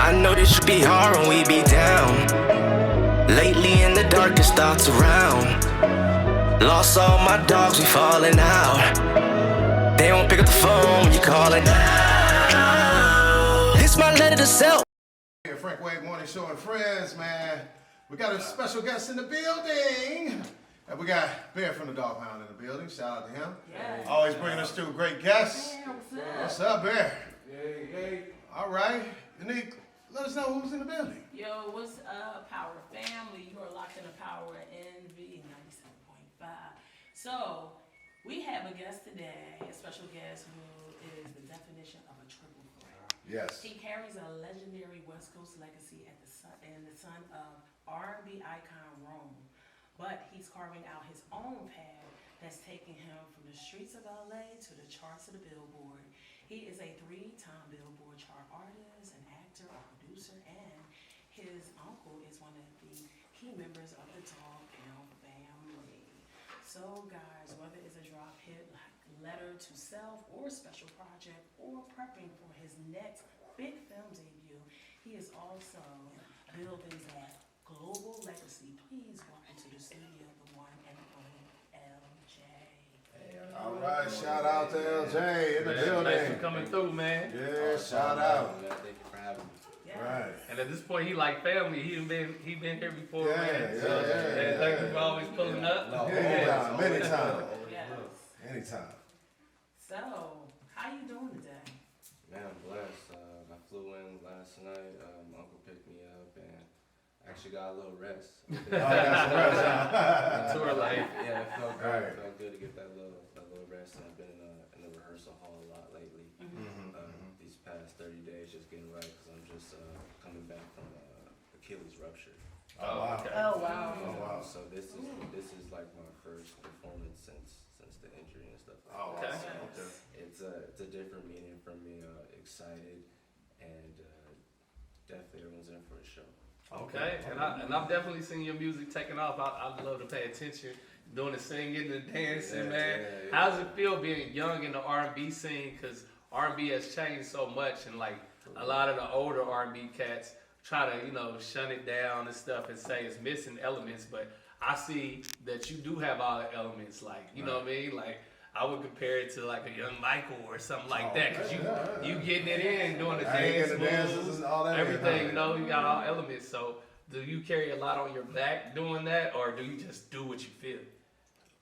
I know this should be hard when we be down. Lately in the darkest thoughts around. Lost all my dogs, we falling out. They won't pick up the phone when you calling. This my letter to self. Here, Frank Wade Morning Show and friends, man. We got a special guest in the building. And we got Bear from the Dog Pound in the building. Shout out to him. Yes. Always bringing us through great guests. Yeah, What's up, Bear? Hey. All right. Unique, let us know who's in the building. Yo, what's up, Power Family? You are locked in the Power NV 97.5. So, we have a guest today, a special guest who is the definition of a triple threat. Yes. He carries a legendary West Coast legacy at the son of R&B icon Rome, but he's carving out his own path that's taking him from the streets of LA to the charts of the Billboard. He is a 3-time Billboard chart artist, an actor, a producer, and his uncle is one of the key members of the Dog Pound family. So guys, whether it's a drop hit like Letter to Self or special project or prepping for his next big film debut, he is also building that global legacy. Please walk into the studio, the one and only LJ. All right, shout out to LJ in the building. Thanks for coming through, man. Yeah, shout out. Thank you for having me. Yes. Right. And at this point, he like family. He been here before, Yeah, man. yeah, So, yeah. thank you for always pulling up. Anytime, anytime. Yes. Anytime. So, how you doing today? Man, I'm blessed. I flew in last night. Uncle picked me up and actually got a little rest. Oh, that's right. Tour life. Yeah, it felt good. Right. It felt good to get that little rest. And I've been in the rehearsal hall a lot lately. These past 30 days, just getting right because I'm just coming back from Achilles rupture. Oh, wow. Okay. Oh, wow. Oh, wow. So this is like my first performance since the injury and stuff like Oh, that. Okay. So it's a different meaning for me. Excited and definitely everyone's in for a show. Okay, and I've definitely seen your music taking off. I love to pay attention, doing the singing, the dancing, man. Yeah. How does it feel being young in the R&B scene? Because R&B has changed so much, and like a lot of the older R&B cats try to, shun it down and stuff and say it's missing elements. But I see that you do have all the elements, like, you know what I mean? Like, I would compare it to like a young Michael or something like that, because you getting it in, doing the dance moves, and all that. everything, you got all elements. So do you carry a lot on your back doing that, or do you just do what you feel?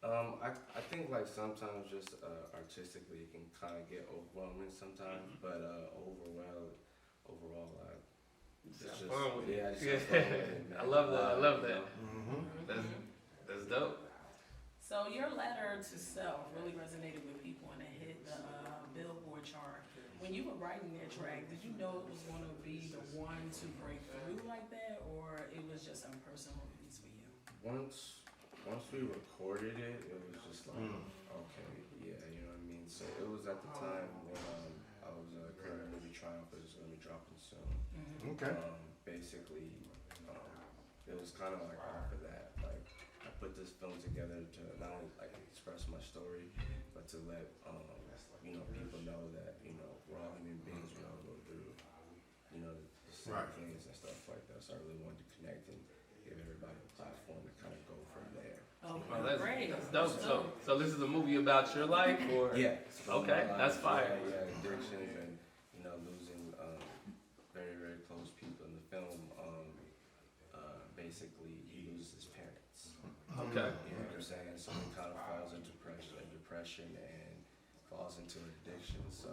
I think like sometimes just artistically it can kind of get overwhelming sometimes, but overall I just have fun with it. I just have fun with it, man. I love that. I love that. That's dope. So your letter to self really resonated with people and it hit the Billboard chart. When you were writing that track, did you know it was going to be the one to break through like that, or it was just a personal release for you? Once we recorded it, it was just like, okay, yeah, you know what I mean? So it was at the time when I was creating a movie Triumph, it was going to be dropping soon. Okay. Basically, it was kind of like off of that. Like, I put this film together to not only like express my story, but to let people know that we're all human beings. We all go through the same things and stuff like that. So I really wanted to connect and give everybody a platform to kind of go from there. Oh, Well, great. that's dope. So this is a movie about your life, or Yeah. So Okay, my that's life, fire. Yeah, addictions and losing very very close people in the film. Basically, he loses his parents. Okay. You know what I'm saying? So he kind of falls into depression and falls into an addiction. So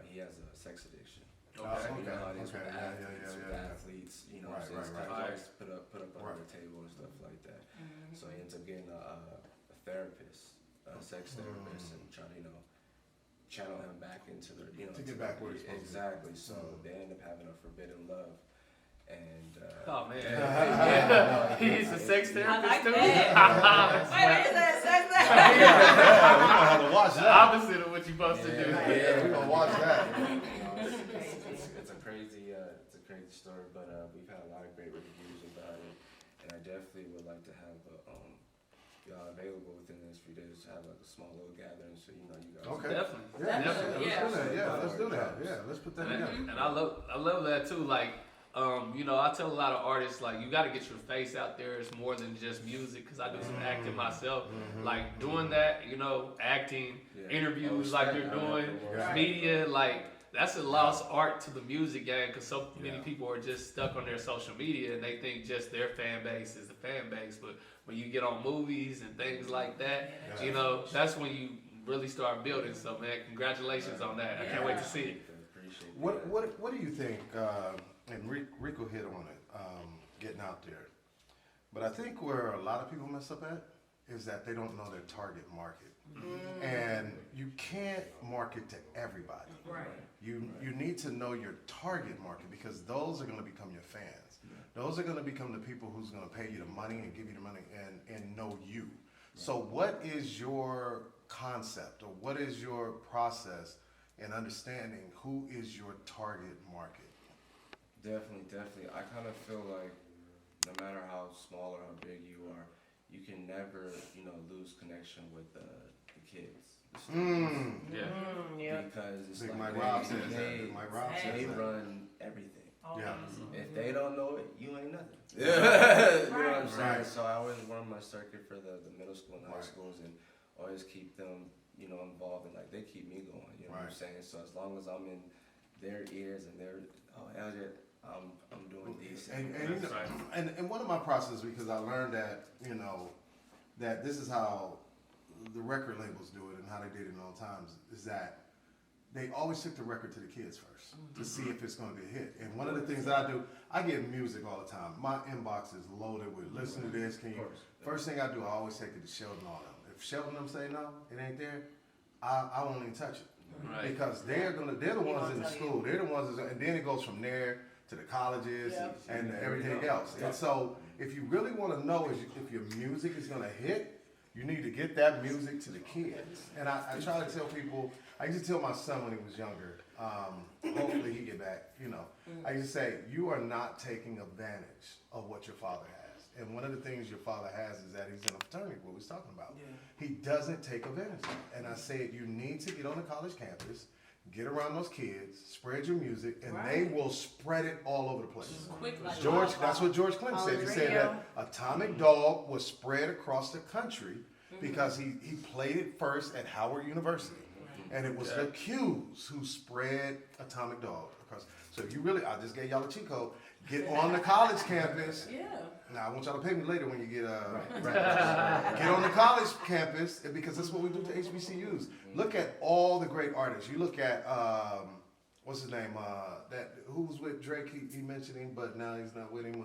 he has a sex addiction. Okay. So you know how it is with Yeah. athletes. You know, Right, so it's right, kind right. of just put up under the table and stuff like that. So he ends up getting a therapist, a sex therapist, and trying to channel him back into the To get back where he's supposed to be. exactly. So they end up having a forbidden love. And Oh man, yeah. He's a sex I therapist like too. that. Wait, is that sex? We're gonna have to watch that. Opposite of what you're supposed to do. Yeah, we're gonna watch that. It's a crazy story, but we've had a lot of great reviews about it, and I definitely would like to have available within the next few days to have like a small little gathering, so you guys. Okay. Definitely. Yeah, Definitely. Yeah. let's do that. Yeah, let's do that. Yeah, let's put that together. And I love that too. Like, I tell a lot of artists, like, you got to get your face out there. It's more than just music, because I do some acting myself. Like, doing that, acting, interviews like you're doing, media, like, that's a lost art to the music game, because so many people are just stuck on their social media and they think just their fan base is the fan base. But when you get on movies and things like that, that's when you really start building. So, man, congratulations on that. I can't wait to see it. What do you think? And Rico hit on it, getting out there. But I think where a lot of people mess up at is that they don't know their target market. And you can't market to everybody. Right. You need to know your target market, because those are going to become your fans. Those are going to become the people who's going to pay you the money and give you the money and know you. So what is your concept, or what is your process in understanding who is your target market? Definitely. I kind of feel like no matter how small or how big you are, you can never, lose connection with the kids. The students. Yeah. Because it's Big like Mike Rob says that. Big Mike Rob says they that. run everything. Yeah. If they don't know it, you ain't nothing. You know what I'm saying? Right. So I always run my circuit for the middle school and high Right. schools, and always keep them, involved, and like they keep me going. You know what I'm Right. saying? So as long as I'm in their ears and their hell yeah, I'm doing decent. And one of my processes, because I learned that that this is how the record labels do it and how they did it all times, is that they always took the record to the kids first to see if it's going to be a hit. And one of the things that I do, I get music all the time. My inbox is loaded with listen to this. Can you? First thing I do, I always take it to Sheldon all them. If Sheldon them say no, it ain't there, I won't even touch it. Right. Because they're the ones in the school. They're the ones and then it goes from there to the colleges and everything else. And so if you really want to know if your music is going to hit, you need to get that music to the kids. And I try to tell people, I used to tell my son when he was younger, hopefully he get back, I used to say, you are not taking advantage of what your father has. And one of the things your father has is that he's in a fraternity, what we was talking about. Yeah. He doesn't take advantage of it. And I said, you need to get on the college campus, get around those kids, spread your music, and they will spread it all over the place. George, that's what George Clinton said. He said that Atomic Dog was spread across the country because he played it first at Howard University. And it was the Qs who spread Atomic Dog across. So if you really, I just gave y'all a cheat code. Get on the college campus. Yeah. Now I want y'all to pay me later when you get get on the college campus, because that's what we do to HBCUs. Look at all the great artists. You look at what's his name? That who was with Drake? He mentioned him, but now he's not with him.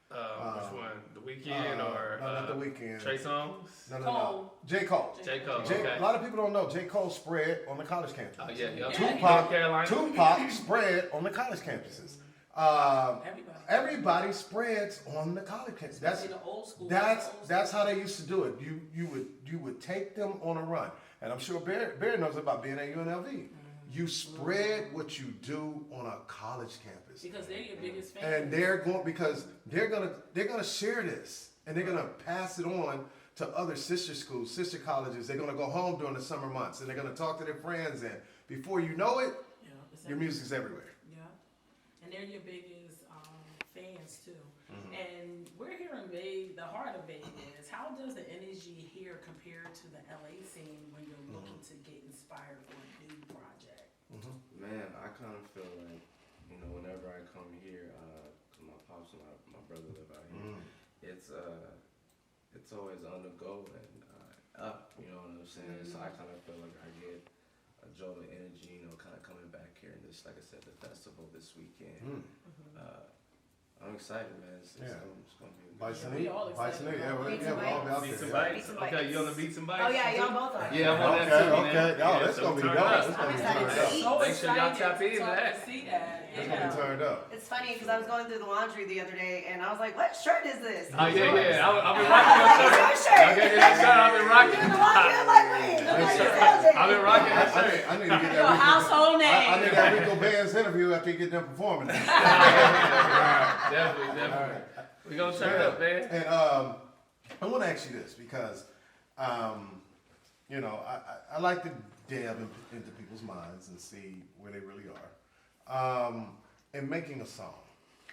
Which one? The Weeknd or no, not the Weeknd. Trey Songz? No. J. Cole. J. Cole. A lot of people don't know J. Cole spread on the college campus. Oh yeah. Tupac spread on the college campuses. Everybody spreads on the college campus. That's how they used to do it. You would take them on a run, and I'm sure Barry knows about being at UNLV. You spread what you do on a college campus because they're your biggest fans, and they're gonna share this, and they're gonna pass it on to other sister schools, sister colleges. They're gonna go home during the summer months, and they're gonna talk to their friends, and before you know it, your music's everywhere. Yeah, and they're your biggest fans too. And we're here in the heart of Vegas. How does the energy here compare to the LA scene when you're looking to get inspired for a new project? Man, I kind of feel like, whenever I come here, cause my pops and my brother live out here, it's always on the go and up, you know what I'm saying? So I kind of feel like I get a jolt of energy, kind of coming back here and this, like I said, the festival this weekend. I'm excited, man. It's gonna be a Bites good and eat. Bites and eat. We'll be out Beats and there. Bites. Okay, you on the Beats and Bites? Oh yeah, y'all both are. Yeah, I'm on that too, man. Okay. Oh, that's gonna be dope. That's I'm gonna be excited turned to up. see. So Make sure y'all excited tap into to that. see that. That's gonna be turned up. It's funny because I was going through the laundry the other day and I was like, "What shirt is this?" Oh yeah. I've been I rocking was your like, shirt. "Your shirt." Y'all gave me that shirt. I've been rocking In it. the laundry, I'm like, "Wait, look like you sound it." I've been rocking that shirt. I need to get Your that. household name. I need that Rico Band's interview after you get done performing. Definitely. We gonna turn up, man. And I want to ask you this because, you know, I like to delve into people's minds and see where they really are. In making a song,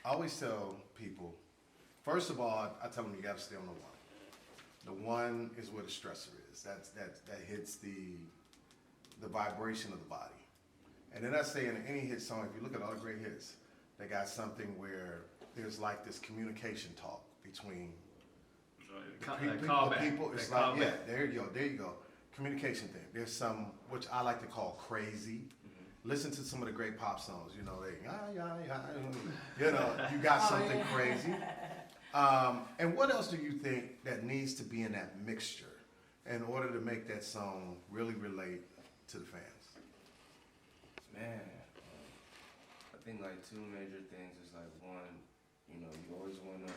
I always tell people, first of all, I tell them you got to stay on the one. The one is where the stressor is. That hits the vibration of the body. And then I say in any hit song, if you look at all the great hits, they got something where there's like this communication talk between the people. It's like, yeah, there you go. Communication thing. There's some, which I like to call crazy. Listen to some of the great pop songs, you know, you know, you got something crazy. And what else do you think that needs to be in that mixture in order to make that song really relate to the fans? Man, I think like two major things is like one, you know, you always want to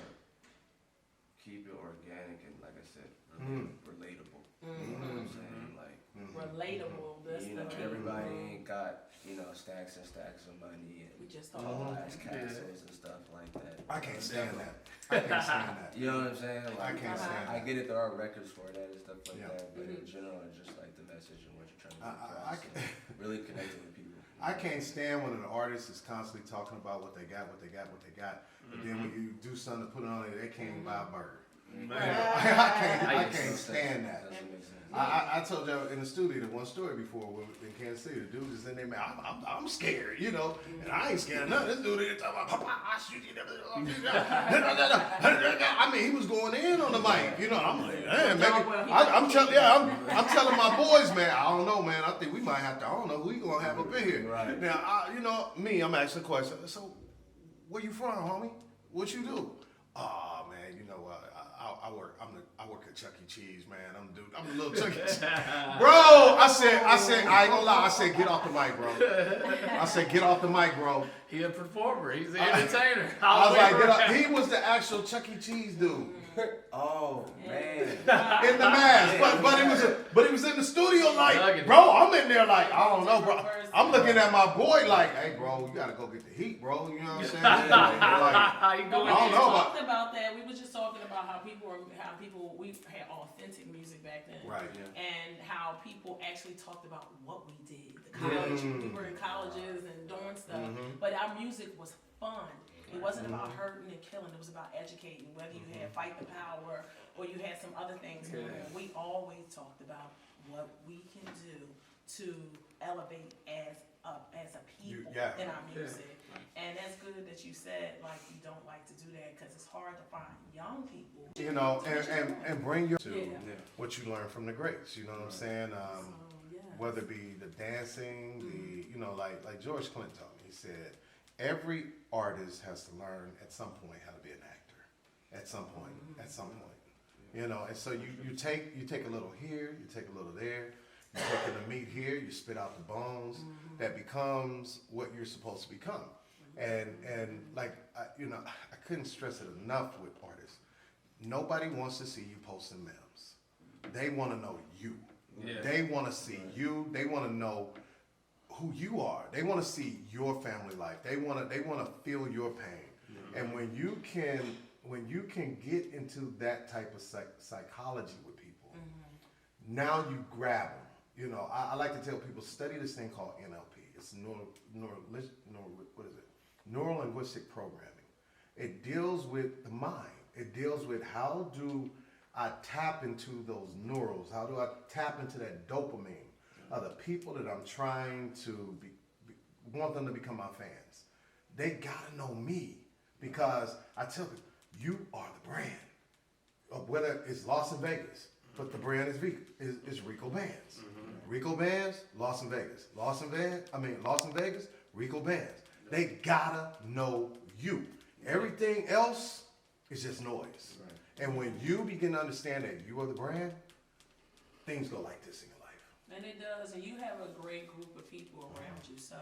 keep it organic and like I said, relatable. You know what I'm saying? Like Relatable. That's you know, the key. everybody ain't got, you know, stacks and stacks of money and We just talked tall about ass that. castles and stuff like that. I can't stand that. I can't stand that. You know what I'm saying? I Like, can't stand I that. get it, there are records for that and stuff like Yeah. that, but in general, it's just like the message and what you're trying to get I across. and really connecting with people. I can't stand when an artist is constantly talking about what they got, but then when you do something to put it on it, they can't even buy a burger. I can't stand that. Doesn't make sense. I told y'all in the studio the one story before in Kansas City. The dude is in there, man. I'm scared, you know, and I ain't scared of nothing. This dude is talking about, Papa, I shoot you. I mean, he was going in on the mic, you know. I'm like, man, maybe. I'm telling my boys, man. I don't know, man. I think we might have to. I don't know who we gonna have up in here. Right. Now, you know, I'm asking a question. So, where you from, homie? What you do? Oh man, you know what? I work at Chuck E. Cheese, man. I'm the little Chuck E. Cheese. Bro, I said, I ain't gonna lie. I said, get off the mic, bro. I said, get off the mic, bro. He a performer. He's an entertainer. I was like, get up. He was the actual Chuck E. Cheese dude. Oh man. In the mask. But he was in the studio like, bro, I'm in there like, I don't know, bro. I'm looking at my boy like, hey, bro, you gotta go get the heat, bro. You know what I'm saying? How you But doing? we I don't just know talked about that. We were just talking about how we had authentic music back then. Right. And how people actually talked about what we did. The college, we were in colleges and doing stuff. But our music was fun. It wasn't about hurting and killing. It was about educating. Whether you had Fight the Power or you had some other things going on. We always talked about what we can do to elevate as a people in our music. And that's good that you said like you don't like to do that because it's hard to find young people. You know, and bring your to what you learned from the greats. You know what I'm saying? Whether it be the dancing, you know, like George Clinton told me. He said every artist has to learn at some point how to be an actor. At some point. You know, and so you take a little here, you take a little there. You take the meat here, you spit out the bones. That becomes what you're supposed to become. And like I couldn't stress it enough with artists. Nobody wants to see you posting memes. They want to know you. Yeah. They want to see you. They want to know who you are. They want to see your family life. They want to feel your pain. And when you can get into that type of psychology with people, now you grab them. You know, I like to tell people, study this thing called NLP. It's Neuro Linguistic Programming. It deals with the mind. It deals with how do I tap into those neurals? How do I tap into that dopamine of the people that I'm trying to want them to become my fans? They gotta know me because I tell people, you are the brand. Whether it's Las Vegas, but the brand is Rico Bands. Rico Bands, Las Vegas. Las Vegas, Rico Bands. They gotta know you. Everything else is just noise. And when you begin to understand that you are the brand, things go like this in your life. And it does, and you have a great group of people around you. So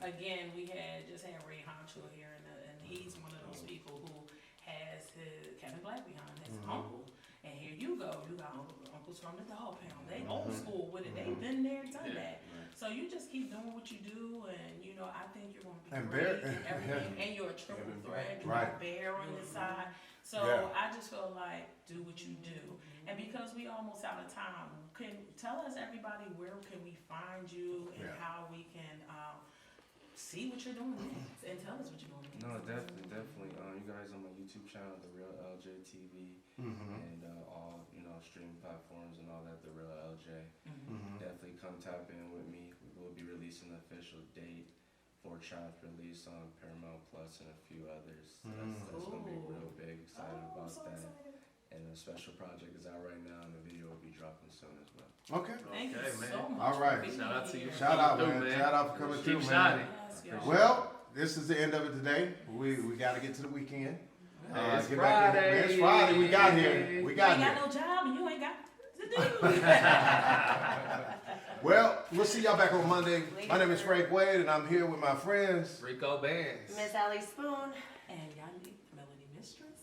again, we just had Ray Honcho here, and he's one of those people who has his Kevin Black behind his uncle. And here you go, you got uncles from the Dog Pound. They old school with it. They've been there, done that. So you just keep doing what you do, and you know I think you're going to be great in everything. And you're a triple threat. You got Bear on your side. So Yeah. I just feel like do what you do. And because we almost out of time, can tell us everybody where can we find you and Yeah. how we can see what you're doing next and tell us what you're doing next. No, definitely. You guys on my YouTube channel, The Real LJ TV, and all streaming platforms and all that. The Real LJ. Definitely come tap in with me. We will be releasing an official date for Triumph release on Paramount Plus and a few others. That's gonna be real big. Excited I'm about so that. excited. And a special project is out right now, and the video will be dropping soon as well. Okay. Thank Okay, you man. so much. All right. for being Shout out to you. here. Shout out, Keep man. doing, Shout out for coming through, Keep man. shining. Yes, y'all. Well, this is the end of it today. We got to get to the weekend. It's Get back in. Friday. It's Friday. We got here. We You ain't got got here. no job and you ain't got to do. Well, we'll see y'all back on Monday. My name is Frank Wade, and I'm here with my friends. Rico Bands. Miss Allie Spoon. And y'all need Melody Mistress.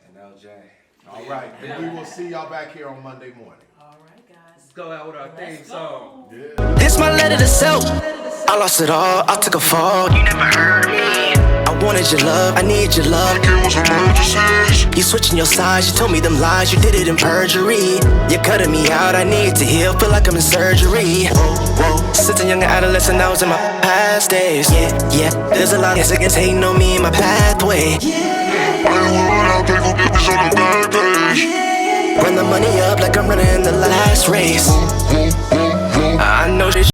And LJ. All right. And we will see y'all back here on Monday morning. All right, guys. Let's go out with our theme Let's song. go. This my letter to self. I lost it all, I took a fall. You never heard me. I wanted your love, I need your love. You switching your sides, you told me them lies, you did it in perjury. You're cutting me out, I need to heal, feel like I'm in surgery. Whoa, whoa, since a younger adolescent, I was in my past days. Yeah, there's a lot of niggas hating on me in my pathway. Run the money up like I'm running the last race. I know this